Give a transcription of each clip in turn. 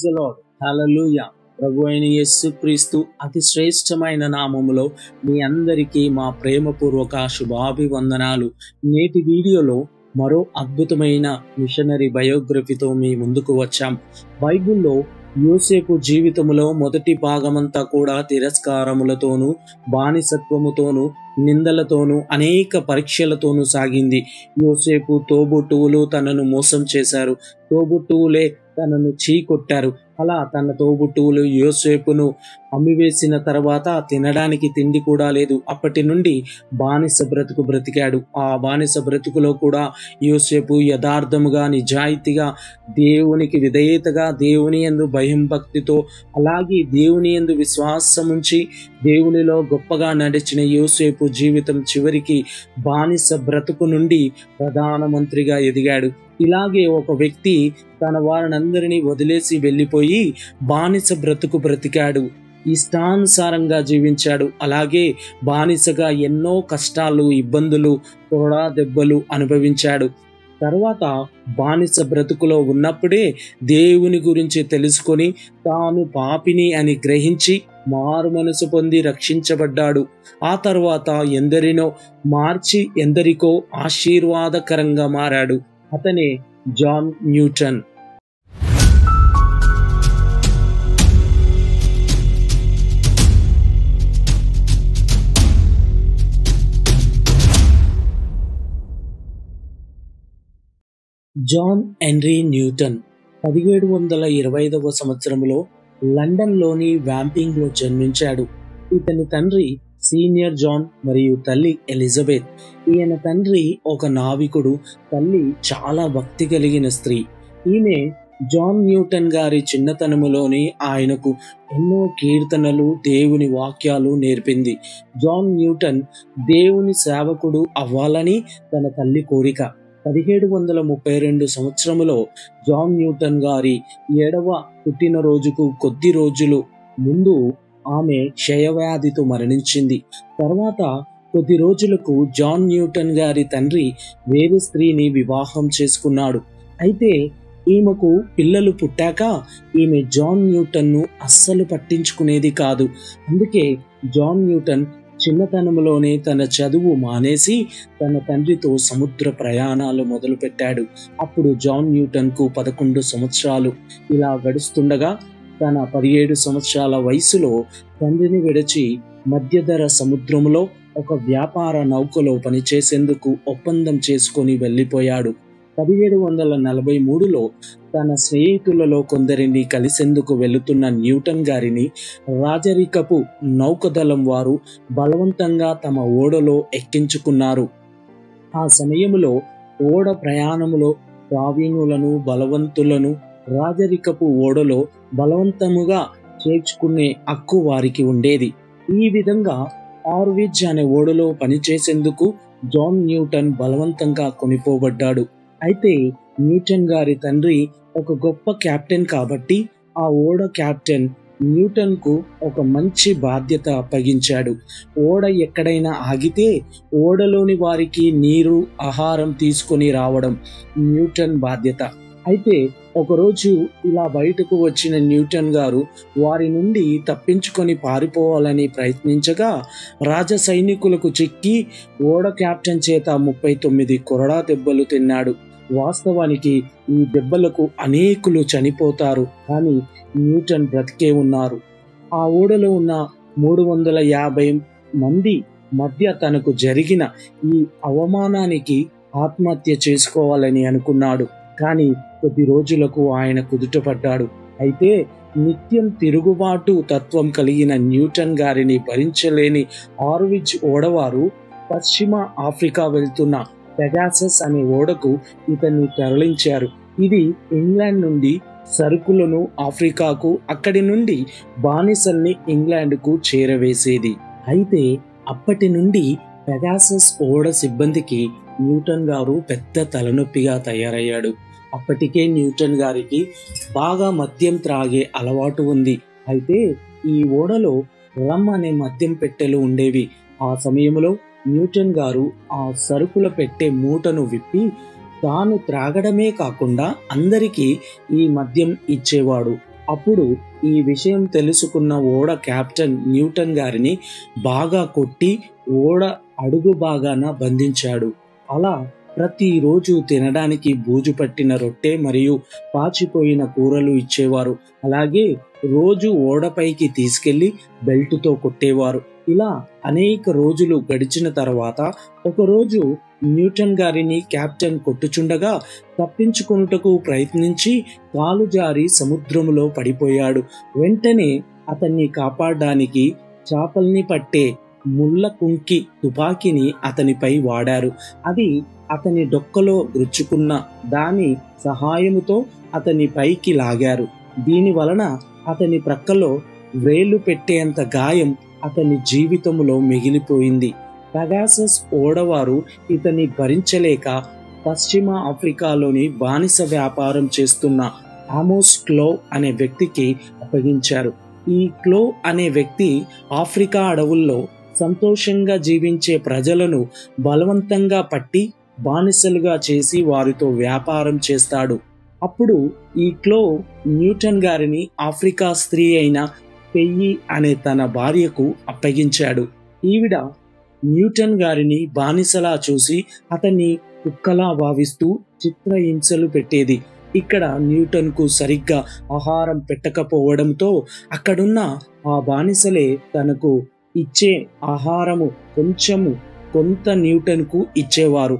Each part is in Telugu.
Praise the lord. హల్లెలూయా. ప్రభు అయిన యేసుక్రీస్తు అతి శ్రేష్టమైన నామములో మీ అందరికీ మా ప్రేమపూర్వక శుభాభివందనాలు. నేటి వీడియోలో మరో అద్భుతమైన మిషనరీ బయోగ్రఫీతో మీ ముందుకు వచ్చాం. బైబిల్లో యోసేపు జీవితములో మొదటి భాగమంతా కూడా తిరస్కారములతోనూ, బానిసత్వముతోనూ, నిందలతోనూ, అనేక పరీక్షలతోనూ సాగింది. యోసేపు తోబుట్టువులు తనను మోసం చేశారు. తోబుట్టువులే తనను చీకొట్టారు. అలా తన తోబుట్టువులు యోసేపును అమ్మివేసిన తర్వాత తినడానికి తిండి కూడా లేదు. అప్పటి నుండి బానిస బ్రతుకు బ్రతికాడు. ఆ బానిస బ్రతుకులో కూడా యోసేపు యథార్థముగా, నిజాయితీగా, దేవునికి విధేయతగా, దేవుని యందు భయం భక్తితో, అలాగే దేవుని యందు విశ్వాసముంచి దేవునిలో గొప్పగా నడిచిన యోసేపు జీవితం చివరికి బానిస బ్రతుకు నుండి ప్రధానమంత్రిగా ఎదిగాడు. ఇలాగే ఒక వ్యక్తి తన వారినందరినీ వదిలేసి వెళ్ళిపోయి బానిస బ్రతుకు బ్రతికాడు. ఇష్టానుసారంగా జీవించాడు. అలాగే బానిసగా ఎన్నో కష్టాలు, ఇబ్బందులు, కొరడా దెబ్బలు అనుభవించాడు. తర్వాత బానిస బ్రతుకులో ఉన్నప్పుడే దేవుని గురించి తెలుసుకొని తాను పాపిని అని గ్రహించి మారు మనసు పొంది రక్షించబడ్డాడు. ఆ తర్వాత ఎందరినో మార్చి ఎందరికో ఆశీర్వాదకరంగా మారాడు. అతనే John Newton. John Henry Newton 1725 సంవత్సరంలో లండన్లోని వ్యాంపింగ్లో జన్మించాడు. ఇతని తండ్రి సీనియర్ జాన్ మరియు తల్లి ఎలిజబెత్. ఈయన తండ్రి ఒక నావికుడు, తల్లి చాలా భక్తి కలిగిన స్త్రీ. ఈమె జాన్ న్యూటన్ గారి చిన్నతనములోనే ఆయనకు ఎన్నో కీర్తనలు, దేవుని వాక్యాలు నేర్పింది. జాన్ న్యూటన్ దేవుని సేవకుడు అవ్వాలని తన తల్లి కోరిక. 1732 సంవత్సరములో జాన్ న్యూటన్ గారి 7వ పుట్టినరోజుకు కొద్ది రోజులు ముందు ఆమె క్షయవ్యాధితో మరణించింది. తర్వాత కొద్ది రోజులకు జాన్ న్యూటన్ గారి తండ్రి వేరే స్త్రీని వివాహం చేసుకున్నాడు. అయితే ఈమెకు పిల్లలు పుట్టాక ఈమె జాన్ న్యూటన్ను అస్సలు పట్టించుకునేది కాదు. అందుకే జాన్ న్యూటన్ చిన్నతనంలోనే తన చదువు మానేసి తన తండ్రితో సముద్ర ప్రయాణాలు మొదలుపెట్టాడు. అప్పుడు జాన్ న్యూటన్కు 11 సంవత్సరాలు. ఇలా గడుస్తుండగా తన 17 సంవత్సరాల వయసులో తండ్రిని విడిచి మధ్యధర సముద్రంలో ఒక వ్యాపార నౌకలో పనిచేసేందుకు ఒప్పందం చేసుకొని వెళ్ళిపోయాడు. 1743లో తన స్నేహితులలో కొందరిని కలిసేందుకు వెళుతున్న న్యూటన్ గారిని రాజరికపు నౌకదళం వారు బలవంతంగా తమ ఓడలో ఎక్కించుకున్నారు. ఆ సమయంలో ఓడ ప్రయాణములో ప్రావీణులను, బలవంతులను రాజరికపు ఓడలో బలవంతముగా చేర్చుకునే హక్కు వారికి ఉండేది. ఈ విధంగా ఆర్విజ్ అనే ఓడలో పనిచేసేందుకు జాన్ న్యూటన్ బలవంతంగా కొనిపోబడ్డాడు. అయితే న్యూటన్ గారి తండ్రి ఒక గొప్ప కెప్టెన్ కాబట్టి ఆ ఓడ కెప్టెన్ న్యూటన్కు ఒక మంచి బాధ్యత అప్పగించాడు. ఓడ ఎక్కడైనా ఆగితే ఓడలోని వారికి నీరు, ఆహారం తీసుకొని రావడం న్యూటన్ బాధ్యత. అయితే ఒకరోజు ఇలా బయటకు వచ్చిన న్యూటన్ గారు వారి నుండి తప్పించుకొని పారిపోవాలని ప్రయత్నించగా రాజ సైనికులకు చిక్కి ఓడ కెప్టెన్ చేత 39 కొరడా దెబ్బలు తిన్నాడు. వాస్తవానికి ఈ దెబ్బలకు అనేకులు చనిపోతారు, కానీ న్యూటన్ బ్రతికే ఉన్నారు. ఆ ఓడలో ఉన్న 350 మంది మధ్య తనకు జరిగిన ఈ అవమానానికి ఆత్మహత్య చేసుకోవాలని అనుకున్నాడు. కానీ కొద్ది రోజులకు ఆయన కుదుటపడ్డాడు. అయితే నిత్యం తిరుగుబాటు తత్వం కలిగిన న్యూటన్ గారిని భరించలేని ఆర్విజ్ ఓడవారు పశ్చిమ ఆఫ్రికా వెళ్తున్న పెగాసస్ అనే ఓడకు ఇతన్ని తరలించారు. ఇది ఇంగ్లాండ్ నుండి సరుకులను ఆఫ్రికాకు, అక్కడి నుండి బానిసల్ని ఇంగ్లాండ్కు చేరవేసేది. అయితే అప్పటి నుండి పెగాసస్ ఓడ సిబ్బందికి న్యూటన్ గారు పెద్ద తలనొప్పిగా తయారయ్యాడు. అప్పటికే న్యూటన్ గారికి బాగా మద్యం త్రాగే అలవాటు ఉంది. అయితే ఈ ఓడలో రమ్ అనే మద్యం పెట్టెలు ఉండేవి. ఆ సమయంలో న్యూటన్ గారు ఆ సరుకుల పెట్టె మూటను విప్పి తాను త్రాగడమే కాకుండా అందరికీ ఈ మద్యం ఇచ్చేవాడు. అప్పుడు ఈ విషయం తెలుసుకున్న ఓడ కెప్టెన్ న్యూటన్ గారిని బాగా కొట్టి ఓడ అడుగు భాగాన బంధించాడు. అలా ప్రతిరోజు తినడానికి బూజు పట్టిన రొట్టె మరియు పాచిపోయిన కూరలు ఇచ్చేవారు. అలాగే రోజు ఓడపైకి తీసుకెళ్లి బెల్టుతో కొట్టేవారు. ఇలా అనేక రోజులు గడిచిన తర్వాత ఒకరోజు న్యూటన్ గారిని కెప్టెన్ కొట్టుచుండగా తప్పించుకొనుటకు ప్రయత్నించి కాలు జారి సముద్రములో పడిపోయాడు. వెంటనే అతన్ని కాపాడడానికి చేపల్ని పట్టే ముళ్ళ కుంకి తుపాకీని అతనిపై వాడారు. అది అతని డొక్కలో గుచ్చుకున్న దాని సహాయముతో అతని పైకి లాగారు. దీని వలన అతని ప్రక్కలో వ్రేళ్లు పెట్టేంత గాయం అతని జీవితంలో మిగిలిపోయింది. పెగాసస్ ఓడవారు ఇతన్ని భరించలేక పశ్చిమ ఆఫ్రికాలోని బానిస వ్యాపారం చేస్తున్న ఆమోస్ క్లో అనే వ్యక్తికి అప్పగించారు. ఈ క్లో అనే వ్యక్తి ఆఫ్రికా అడవుల్లో సంతోషంగా జీవించే ప్రజలను బలవంతంగా పట్టి బానిసలుగా చేసి వారితో వ్యాపారం చేస్తాడు. అప్పుడు ఈ క్లో న్యూటన్ గారిని ఆఫ్రికా స్త్రీ అయిన పెయ్యి అనే తన భార్యకు అప్పగించాడు. ఈవిడ న్యూటన్ గారిని బానిసలా చూసి అతన్ని కుక్కలా భావిస్తూ చిత్రహింసలు పెట్టేది. ఇక్కడ న్యూటన్ కు సరిగ్గా ఆహారం పెట్టకపోవడంతో అక్కడున్న ఆ బానిసలే తనకు ఇచ్చే ఆహారము కొంత న్యూటన్ కు ఇచ్చేవారు.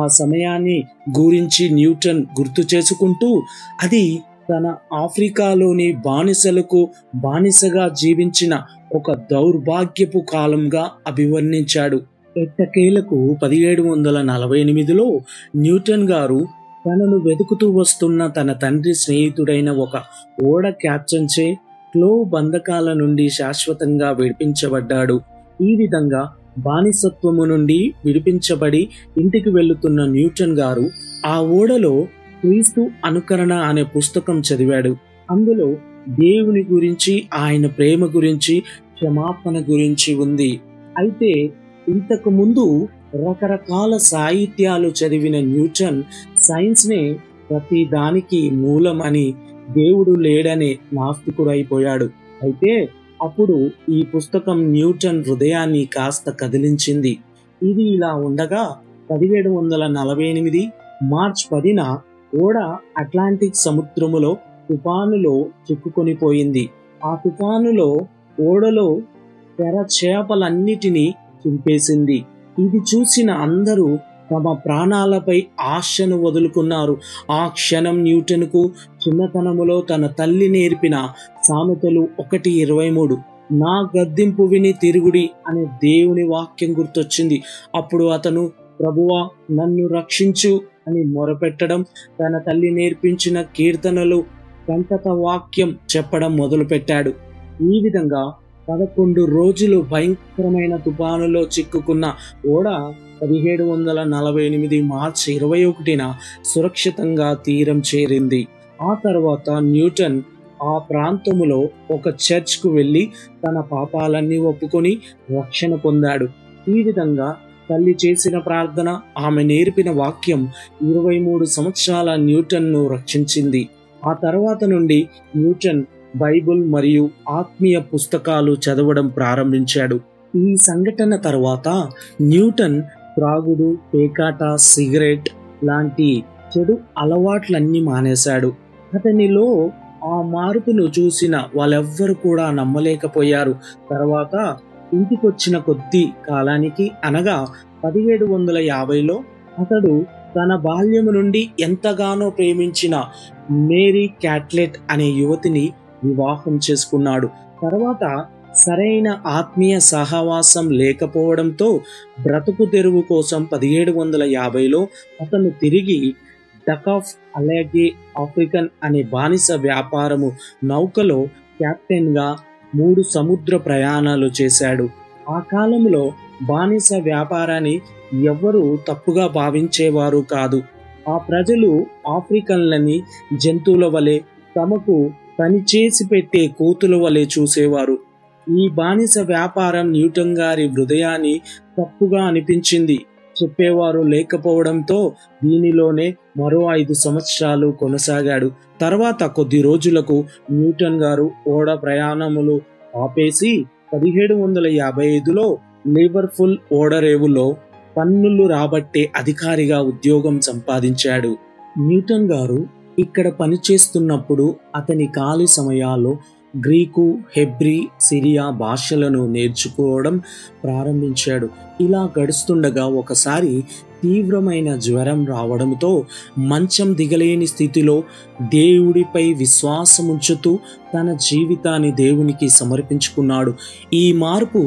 ఆ సమయాన్ని గురించి న్యూటన్ గుర్తు చేసుకుంటూ అది తన ఆఫ్రికాలోని బానిసలకు బానిసగా జీవించిన ఒక దౌర్భాగ్యపు కాలంగా అభివర్ణించాడు. ఎట్టకేలకు 1748లో న్యూటన్ గారు తనను వెతుకుతూ వస్తున్న తన తండ్రి స్నేహితుడైన ఒక ఓడ కెప్టెన్ చే క్లో బంధకాల నుండి శాశ్వతంగా విడిపించబడ్డాడు. ఈ విధంగా బానిసత్వము నుండి విడిపించబడి ఇంటికి వెళ్తున్న న్యూటన్ గారు ఆ ఓడలో క్రీస్తు అనుకరణ అనే పుస్తకం చదివాడు. అందులో దేవుని గురించి, ఆయన ప్రేమ గురించి, క్షమాపణ గురించి ఉంది. అయితే ఇంతకు ముందు రకరకాల సాహిత్యాలు చదివిన న్యూటన్ సైన్స్నే ప్రతి దానికి మూలమని, దేవుడు లేడనే నాస్తికుడైపోయాడు. అయితే అప్పుడు ఈ పుస్తకం న్యూటన్ హృదయాన్ని కాస్త కదిలించింది. ఇది ఇలా ఉండగా 1748 మార్చ్ 10న ఓడ అట్లాంటిక్ సముద్రములో తుఫానులో చిక్కుకొనిపోయింది. ఆ తుఫానులో ఓడలో తెర చేపలన్నిటినీ చింపేసింది. ఇది చూసిన అందరూ తమ ప్రాణాలపై ఆశను వదులుకున్నారు. ఆ క్షణం న్యూటన్కు చిన్నతనములో తన తల్లి నేర్పిన సామెతలు 1:23 నా గద్దింపు విని తిరుగుడి అనే దేవుని వాక్యం గుర్తొచ్చింది. అప్పుడు అతను ప్రభువా నన్ను రక్షించు అని మొరపెట్టడం, తన తల్లి నేర్పించిన కీర్తనలు కంటత వాక్యం చెప్పడం మొదలుపెట్టాడు. ఈ విధంగా 11 రోజులు భయంకరమైన తుఫానులో చిక్కుకున్న ఓడ 1748 మార్చి 21న సురక్షితంగా తీరం చేరింది. ఆ తర్వాత న్యూటన్ ఆ ప్రాంతములో ఒక చర్చ్కు వెళ్ళి తన పాపాలన్నీ ఒప్పుకొని రక్షణ పొందాడు. ఈ విధంగా తల్లి చేసిన ప్రార్థన, ఆమె నేర్పిన వాక్యం 23 సంవత్సరాల న్యూటన్ను రక్షించింది. ఆ తర్వాత నుండి న్యూటన్ బైబిల్ మరియు ఆత్మీయ పుస్తకాలు చదవడం ప్రారంభించాడు. ఈ సంఘటన తర్వాత న్యూటన్ త్రాగుడు, పేకాట, సిగరెట్ లాంటి చెడు అలవాట్లన్నీ మానేశాడు. అతనిలో ఆ మార్పును చూసిన వాళ్ళెవ్వరూ కూడా నమ్మలేకపోయారు. తర్వాత ఇంటికొచ్చిన కొద్ది కాలానికి అనగా 1750లో అతడు తన బాల్యము నుండి ఎంతగానో ప్రేమించిన మేరీ క్యాట్లెట్ అనే యువతిని వివాహం చేసుకున్నాడు. తర్వాత సరైన ఆత్మీయ సహవాసం లేకపోవడంతో బ్రతుకు తెరువు కోసం 1750లో అతను తిరిగి డక్ ఆఫ్ అలాగే ఆఫ్రికన్ అనే బానిస వ్యాపారము నౌకలో కెప్టెన్గా 3 సముద్ర ప్రయాణాలు చేశాడు. ఆ కాలంలో బానిస వ్యాపారాన్ని ఎవ్వరూ తప్పుగా భావించేవారు కాదు. ఆ ప్రజలు ఆఫ్రికన్లని జంతువుల వలె, తమకు పని చేసి పెట్టే కోతుల వలె చూసేవారు. ఈ బానిస వ్యాపారం న్యూటన్ గారి హృదయాన్ని తప్పుగా అనిపించింది. చెప్పేవారు లేకపోవడంతో దీనిలోనే మరో 5 సంవత్సరాలు కొనసాగాడు. తర్వాత కొద్ది రోజులకు న్యూటన్ గారు ఓడ ప్రయాణములు ఆపేసి 1755లో లివర్పూల్ ఓడరేవులో పన్నులు రాబట్టే అధికారిగా ఉద్యోగం సంపాదించాడు. న్యూటన్ గారు ఇక్కడ పనిచేస్తున్నప్పుడు అతని ఖాళీ సమయాల్లో గ్రీకు, హెబ్రీ, సిరియా భాషలను నేర్చుకోవడం ప్రారంభించాడు. ఇలా గడుస్తుండగా ఒకసారి తీవ్రమైన జ్వరం రావడంతో మంచం దిగలేని స్థితిలో దేవుడిపై విశ్వాసముంచుతూ తన జీవితాన్ని దేవునికి సమర్పించుకున్నాడు. ఈ మార్పు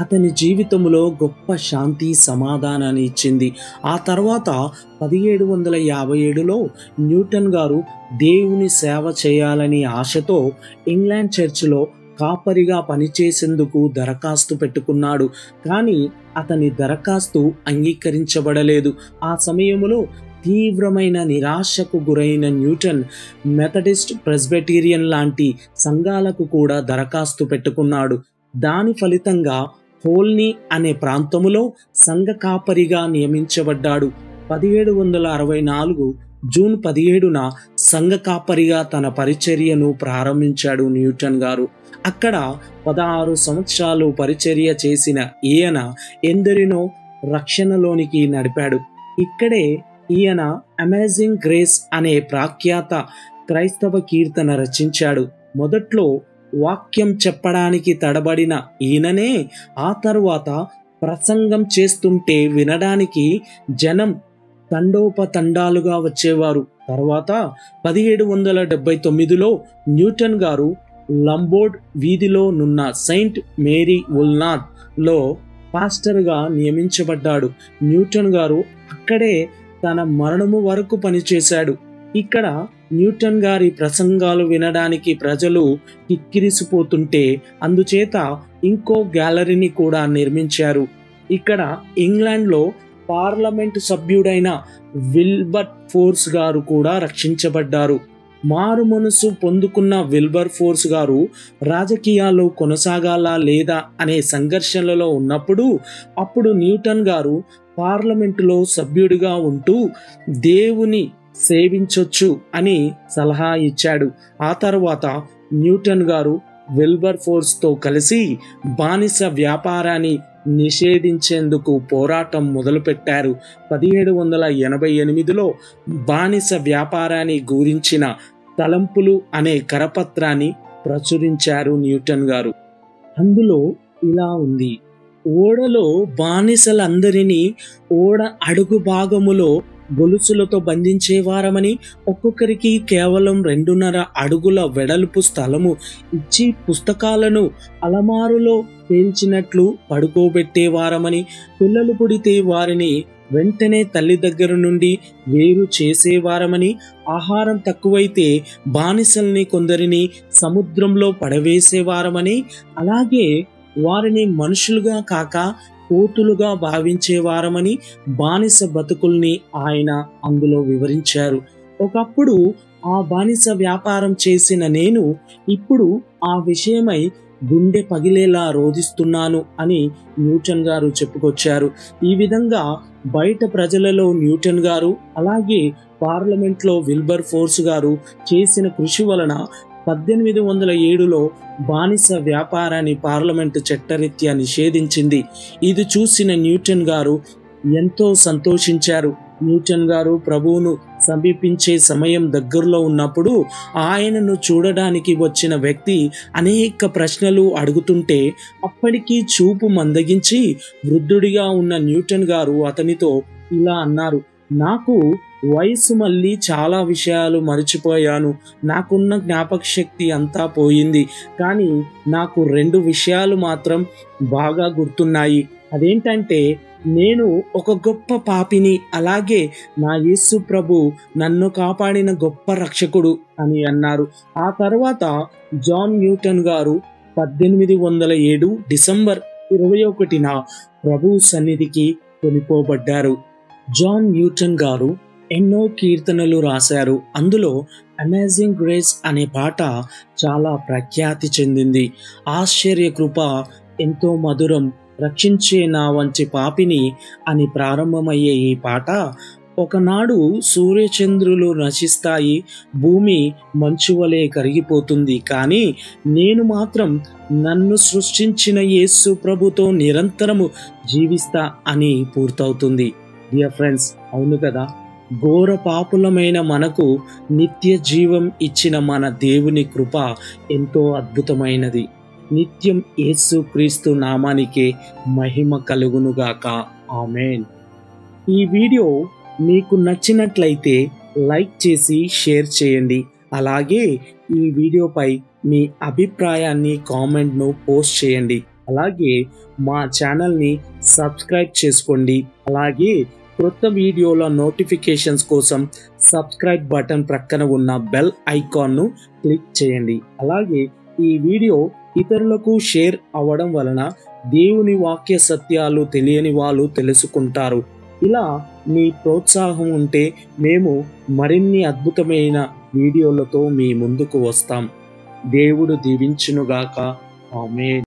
అతని జీవితంలో గొప్ప శాంతి, సమాధానాన్ని ఇచ్చింది. ఆ తర్వాత 1757లో న్యూటన్ గారు దేవుని సేవ చేయాలని ఆశతో ఇంగ్లాండ్ చర్చిలో కాపరిగా పనిచేసేందుకు దరఖాస్తు పెట్టుకున్నాడు. కానీ అతని దరఖాస్తు అంగీకరించబడలేదు. ఆ సమయంలో తీవ్రమైన నిరాశకు గురైన న్యూటన్ మెథడిస్ట్, ప్రెస్బిటేరియన్ లాంటి సంఘాలకు కూడా దరఖాస్తు పెట్టుకున్నాడు. దాని ఫలితంగా హోల్నీ అనే ప్రాంతములో సంఘ కాపరిగా నియమించబడ్డాడు. 1764 జూన్ 17న సంఘ కాపరిగా తన పరిచర్యను ప్రారంభించాడు న్యూటన్ గారు. అక్కడ 16 సంవత్సరాలు పరిచర్య చేసిన ఈయన ఎందరినో రక్షణలోనికి నడిపాడు. ఇక్కడే ఈయన అమేజింగ్ గ్రేస్ అనే ప్రఖ్యాత క్రైస్తవ కీర్తన రచించాడు. మొదట్లో వాక్యం చెప్పడానికి తడబడిన ఈయననే ఆ తరువాత ప్రసంగం చేస్తుంటే వినడానికి జనం తండోపతండాలుగా వచ్చేవారు. తర్వాత 1779లో న్యూటన్ గారు లంబోర్డ్ వీధిలో నున్న సెయింట్ మేరీ వుల్నాథ్ లో పాస్టర్గా నియమించబడ్డాడు. న్యూటన్ గారు అక్కడే తన మరణము వరకు పనిచేశాడు. ఇక్కడ న్యూటన్ గారి ప్రసంగాలు వినడానికి ప్రజలు కిక్కిరిసిపోతుంటే అందుచేత ఇంకో గ్యాలరీని కూడా నిర్మించారు. ఇక్కడ ఇంగ్లాండ్లో పార్లమెంటు సభ్యుడైన విల్బర్ ఫోర్స్ గారు కూడా రక్షించబడ్డారు. మారు మనసు పొందుకున్న విల్బర్ ఫోర్స్ గారు రాజకీయాల్లో కొనసాగాలా లేదా అనే సంఘర్షణలో ఉన్నప్పుడు అప్పుడు న్యూటన్ గారు పార్లమెంటులో సభ్యుడిగా ఉంటూ దేవుని సేవించొచ్చు అని సలహా ఇచ్చాడు. ఆ తర్వాత న్యూటన్ గారు విల్బర్ ఫోర్స్తో కలిసి బానిస వ్యాపారాన్ని నిషేధించేందుకు పోరాటం మొదలుపెట్టారు. 1788లో బానిస వ్యాపారాన్ని గురించిన తలంపులు అనే కరపత్రాన్ని ప్రచురించారు న్యూటన్ గారు. అందులో ఇలా ఉంది: ఓడలో బానిసలందరినీ ఓడ అడుగు భాగములో గొలుసులతో బంధించేవారమని, ఒక్కొక్కరికి కేవలం 2.5 అడుగుల వెడల్పు స్థలము ఇచ్చి పుస్తకాలను అలమారులో పేల్చినట్లు పడుకోబెట్టేవారమని, పిల్లలు పుడితే వారిని వెంటనే తల్లి దగ్గర నుండి వేరు చేసేవారమని, ఆహారం తక్కువైతే బానిసల్ని కొందరిని సముద్రంలో పడవేసేవారమని, అలాగే వారిని మనుషులుగా కాక కోతులుగా భావించేవారమని బానిస బతుకుల్ని ఆయన అందులో వివరించారు. ఒకప్పుడు ఆ బానిస వ్యాపారం చేసిన నేను ఇప్పుడు ఆ విషయమై గుండె పగిలేలా రోధిస్తున్నాను అని న్యూటన్ గారు చెప్పుకొచ్చారు. ఈ విధంగా బయట ప్రజలలో న్యూటన్ గారు అలాగే పార్లమెంట్లో విల్బర్ ఫోర్స్ గారు చేసిన కృషి వలన 1807లో బానిస వ్యాపారాన్ని పార్లమెంటు చట్టరీత్యా నిషేధించింది. ఇది చూసిన న్యూటన్ గారు ఎంతో సంతోషించారు. న్యూటన్ గారు ప్రభువును సమీపించే సమయం దగ్గరలో ఉన్నప్పుడు ఆయనను చూడడానికి వచ్చిన వ్యక్తి అనేక ప్రశ్నలు అడుగుతుంటే అప్పటికీ చూపు మందగించి వృద్ధుడిగా ఉన్న న్యూటన్ గారు అతనితో ఇలా అన్నారు: నాకు వయసు మళ్ళీ చాలా విషయాలు మర్చిపోయాను. నాకున్న జ్ఞాపక శక్తి అంతా పోయింది. కానీ నాకు 2 విషయాలు మాత్రం బాగా గుర్తున్నాయి. అదేంటంటే నేను ఒక గొప్ప పాపిని, అలాగే నా యేసు ప్రభు నన్ను కాపాడిన గొప్ప రక్షకుడు అని అన్నారు. ఆ తర్వాత జాన్ న్యూటన్ గారు 1807 డిసెంబర్ 21న ప్రభు సన్నిధికి కొనిపోబడ్డారు. జాన్ న్యూటన్ గారు ఎన్నో కీర్తనలు రాశారు. అందులో అమేజింగ్ గ్రేస్ అనే పాట చాలా ప్రఖ్యాతి చెందింది. ఆశ్చర్య కృప ఎంతో మధురం, రక్షించే నా వంచి పాపిని అని ప్రారంభమయ్యే ఈ పాట ఒకనాడు సూర్యచంద్రులు నశిస్తాయి, భూమి మంచువలే కరిగిపోతుంది, కానీ నేను మాత్రం నన్ను సృష్టించిన యేసు ప్రభుతో నిరంతరము జీవిస్తా అని పూర్తవుతుంది. డియర్ ఫ్రెండ్స్, అవును కదా, ఘోర పాపులమైన మనకు నిత్య జీవం ఇచ్చిన మన దేవుని కృప ఎంతో అద్భుతమైనది. నిత్యం యేసు క్రీస్తు నామానికే మహిమ కలుగునుగాక. ఆమేన్. ఈ వీడియో మీకు నచ్చినట్లయితే లైక్ చేసి షేర్ చేయండి. అలాగే ఈ వీడియోపై మీ అభిప్రాయాన్ని కామెంట్ను పోస్ట్ చేయండి. అలాగే మా ఛానల్ని సబ్స్క్రైబ్ చేసుకోండి. అలాగే క్రొత్త వీడియోల నోటిఫికేషన్స్ కోసం సబ్స్క్రైబ్ బటన్ ప్రక్కన ఉన్న బెల్ ఐకాన్ను క్లిక్ చేయండి. అలాగే ఈ వీడియో ఇతరులకు షేర్ అవ్వడం వలన దేవుని వాక్య సత్యాలు తెలియని వాళ్ళు తెలుసుకుంటారు. ఇలా మీ ప్రోత్సాహం ఉంటే మేము మరిన్ని అద్భుతమైన వీడియోలతో మీ ముందుకు వస్తాం. దేవుడు దీవించునుగాక. ఆమేన్.